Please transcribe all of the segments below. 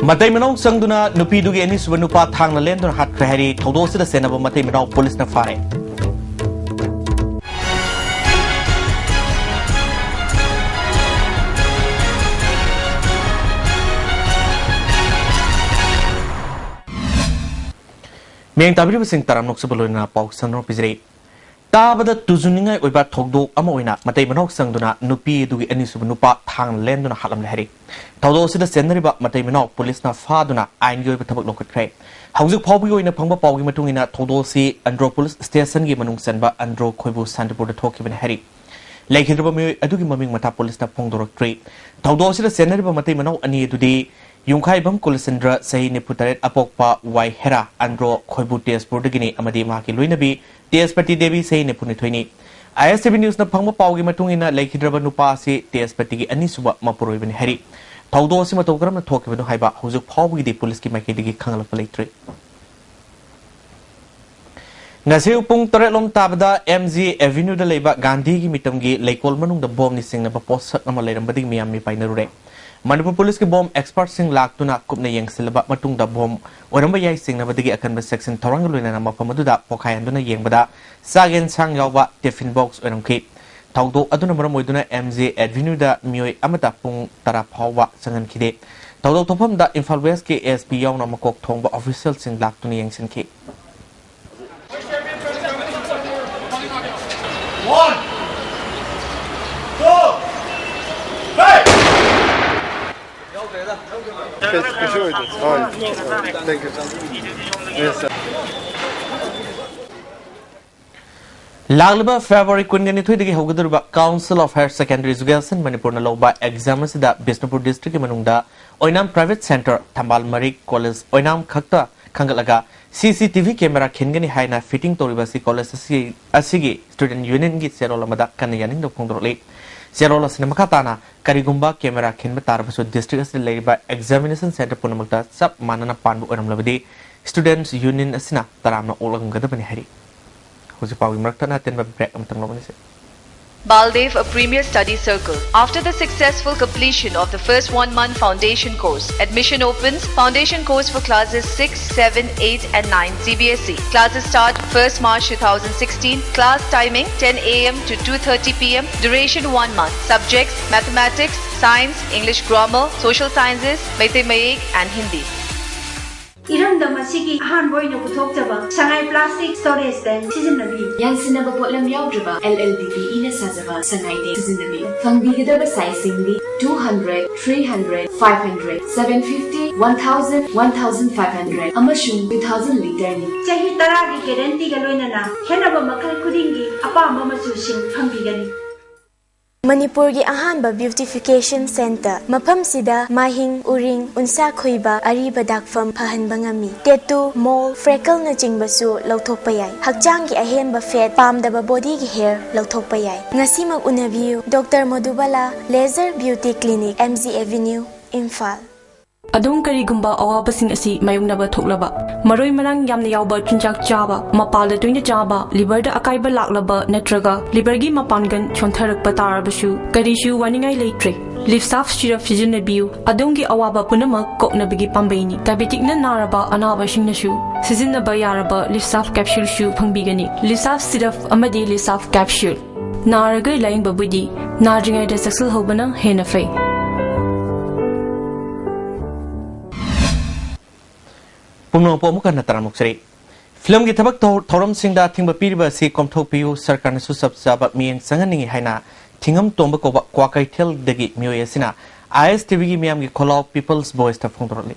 Matai Manong Sangduna Nupidugi any Subanupa Tang Lendon hat Krahari, Todos the Senaba Matai Manong Police na Fare. Meng Tabi Sing Taram Noxabolina Pau Sanro Pizre. Tabada Tuzuninga Uba Togdo Amoina, Matai Manok Sangduna, Nupi Dugi any Subanupa Tang Lendon Halam Lahari. Todos the Senriba Matai Manok Police na Faduna, I knew the Tabak Local Cray. How's it Pobu in a Pamba Pogi Matungina, Todosi, Andropolis, Station Gimanung Senba, Andro Koibu Santapur the Toki and Harry. Like Hidrobami, Aduki Maming Matapolis na Pongdoro Trade. Todosi the Senriba Matai Manok Ani today. Yungkai Bam Kulisandra say Neputaret Apokpa, Wai Hera, Andro, Koibu Tes Portugini, Amadi Maki Luinabi, Tes Pati Devi say Nepunitwini. Istv News na Pangma Paugi Matungina, Lake Hidrabanupasi, Tes Pati Anisuba, Mapuru even Harry. Taudo Simatogram na talk with Haiba, who's a Paugi de Poliski Makidigi Kangal Palatri. Nasil Pung Torelom Tabada, MZ Avenue de Leba, Gandhi Mitamgi, Lake Olmanung the bomb missing of a post Namalam Bading Miami Pinere. Manipur Police ke bomb expert sing lak tuna kupna yang silaba matung da bomb oramba yai sing na badigi akan section thorangalu na nama pamaduda pokayan duna yang bada sagen sang yawa tiffin box oram ke tawdo aduna maram oiduna MZ Avenue da mioi amata pung tara phawa sangan khide tawdo thopam da Imphal West ke SP yaw na makok thongba official sing lak tuna yang sin ke Thank you, sir. Yes, sir. Laglaba February Kundani Twitigi Hogaduba Council of Higher Secondary Education Manipur Naloba exams da Bisnupur District Manungda Oinam Private Center Tambal Marik College Oinam Khakta Kangalaga CCTV camera Kingani Haina fitting Toribasi College Asigi Student Union Git Serolamada Kanayanin the Pondrole Serola Cinemakatana Karigumba camera Kinbatarbasu District led by Examination Center Punamata Sub Manana Pandu Lamadi Students Union Asina Tarama Olangadaban Harry. Who's a power Martana Tenba Break Baldev, a premier study circle. After the successful completion of the first 1 month foundation course, admission opens. Foundation course for classes 6, 7, 8 and 9 CBSE. Classes start 1st March 2016. Class timing 10 AM to 2:30 PM. Duration 1 month. Subjects mathematics, science, English grammar, social sciences, Mathematics and Hindi. Irandam asigi ahanboy na puthokjaba sangai plastic storage tank sizinnabi yansinaba potlam yaudraba LLDP ina sajaba sangai de sizinnabi fangbigidaba sizing di 200 300 500 750 1000 1500 amashung 2000 liter ni chahi taragi guarantee ga loinana henaba makhal khudingi apama machu sing fangbigani Manipur gi ahanba beautification center mafam sida mahing uring unsa khoiba ariba dakfam phahanba ngami tattoo mole freckle na jingbasu lauthokpa yai hakjang gi ahenba fat pamdaba body gi hair lauthokpa yai ngasi mag unabiu Dr Madhubala laser beauty clinic MZ Avenue Imphal Adung karigumba awabasing asi mayungnaba thoklaba maroi marang yamna yawba chunjak chaba mapalda tuina chaba liver da akaiba laklaba natraga liver gi mapangan chontharakpa tarabasu karishu waningai leitre live staff shira fijinabiu adungi awaba punama koknabigi pambaini diabetic na naraba anaba singnasu sizinaba yaraba live staff capsule shu phangbigani live staff syrup amadi live staff capsule naraga laing babudi narjingai da saksal hobana hena fai Pumno Pomukan Taramukri. Film Gitabak Toram Singda Timba Piriba Si Komtopiu Sarkan Susab Sabat Mien Sangani Haina Tingam Tombako Kwakai Tel Degi Mioyasina Istv Miam Kolau People's Voice to Fundroli.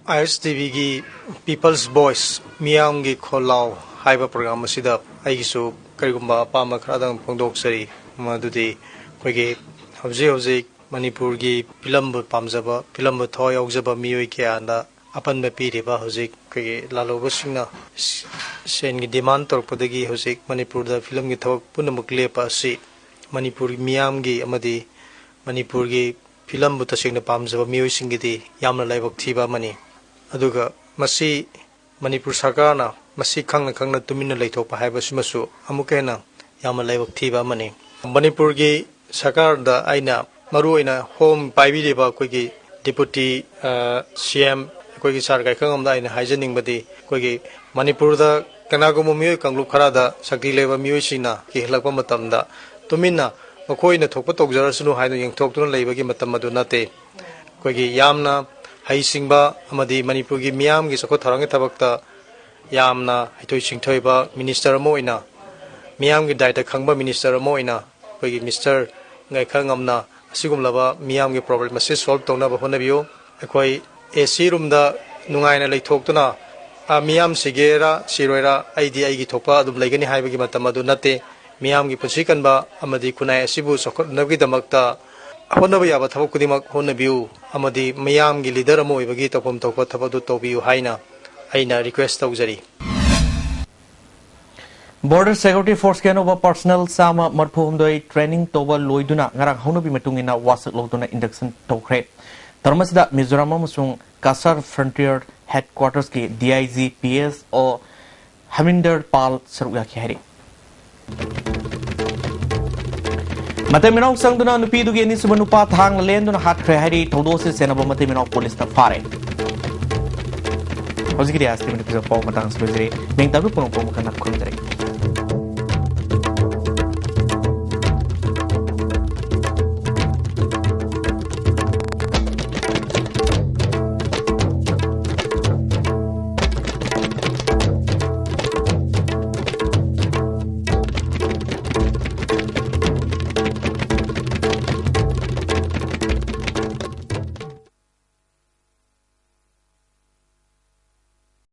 Istv People's Voice Miam Kolau Hyper Program Sida Aisu Karigumba Pama Kradang Pondok Sari Madudi Kwege Hobzi Manipur gi film pamjaba film thoy aujaba mioi ke anda apan me piriba hojik ke laloba singna sen gi demand tor podagi hojik Manipur da film gi thok punamuk lepa si Manipur miam gi amadi Manipur gi film bu tasingna pamjaba mioi singi di yamna laibak thiba mani aduga masi Manipur sarkarna masi khangna tumina leithok pa haiba simasu amukena yamna laibak thiba mani Manipur gi सरकारदा आइना मरुइना home पाइबिरेबा कोइगी deputy CM कोइगी सरकार खंगमदा आइना हाइजनिंगबदी कोइगी मणिपुरदा कनागुम मियोय कांगलुप खरादा शक्ति लेबा मियोयसिना कि हलकपा मतमदा तुमिना मखोइना थोकपा तोगजरसनु हाइनो यंगथोकतुना लेबगी मतम मदु नाते कोइगी यामना हाइसिंगबा अमदी मणिपुरगी मियामगी सखो थरंगे थबकता यामना हितोय सिंथोयबा minister मोइना मियामगी दायित्व खंगबा मिनिस्टर मोइना कोइगी mister ngai khangam na asigumlaba miyam ge problem ase solve tona ba honabiyo ekoi AC room da nungai na leithok tuna a miyam sigera siroira aidi aigi thopa adum leigani haibagi matam adu nate miyam gi pusi kanba amadi kunai asibu sokot nagi damakta honabi yaba thabak kudimak honabiyu amadi miyam gi leader amo ibagi topom tokpa thabadu tobiyu haina aina request tawjari Border Security Force के nova personal सामा मरफुम दोई training तोबा लोइदुना ngarang hono bi matungina wasak loduna induction tokre tarmasida Mizoram amasung Kasar Frontier Headquarters ki DIG PS o Haminder Pal saruya khari Matai minok sangduna nupi dugi ni subanupa thang lenduna hat khre hari thodo se senaba matai minok police na fare Hozikiri asti mini pisa pau matang sebezre meng tabu puno pau makana khulundare